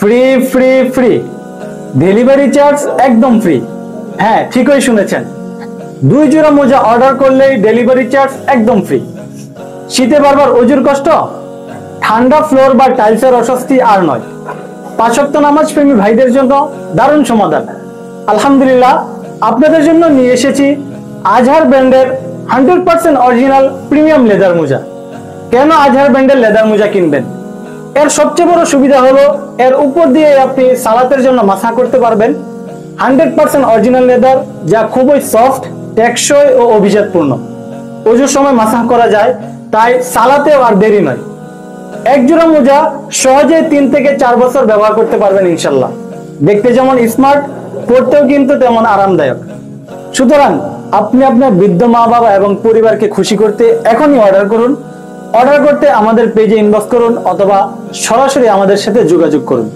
Free free free, delivery charge একদম free. হ্যাঁ, ঠিকই শুনেছেন, 2 জোড়া মোজা অর্ডার করলেই ডেলিভারি চার্জ একদম ফ্রি। শীতে বারবার অজুর কষ্ট, ঠান্ডা ফ্লোর বা টাইলসের অস্বস্তি আর নয়। 5 ওয়াক্ত নামাজ প্রেমী ভাইদের জন্য দারুণ সমাধান। আলহামদুলিল্লাহ, আপনাদের জন্য নিয়ে এসেছি আজহার ব্র্যান্ডের 100% অরিজিনাল প্রিমিয়াম লেদার মোজা। কেন আজহার ব্র্যান্ডের লেদার মোজা কিনবেন? এর সবচেয়ে বড় সুবিধা হলো এর উপর দিয়ে আপনি সালাতের জন্য মাসা করতে পারবেন। 100% অরিজিনাল লেদার, যা খুবই সফট, টেকসই ও অভিজাতপূর্ণ। ওজুর সময় মাসা করা যায়, তাই সালাতেও আর দেরি নয়। এক জোড়া মোজা সহজে 3 থেকে 4 বছর ব্যবহার করতে পারবেন ইনশাল্লাহ। দেখতে যেমন স্মার্ট, পড়তেও কিন্তু তেমন আরামদায়ক। সুতরাং আপনি আপনার বৃদ্ধ মা বাবা এবং পরিবারকে খুশি করতে এখনই অর্ডার করুন। অর্ডার করতে আমাদের পেজে ইনবক্স করুন অথবা সরাসরি আমাদের সাথে যোগাযোগ করুন।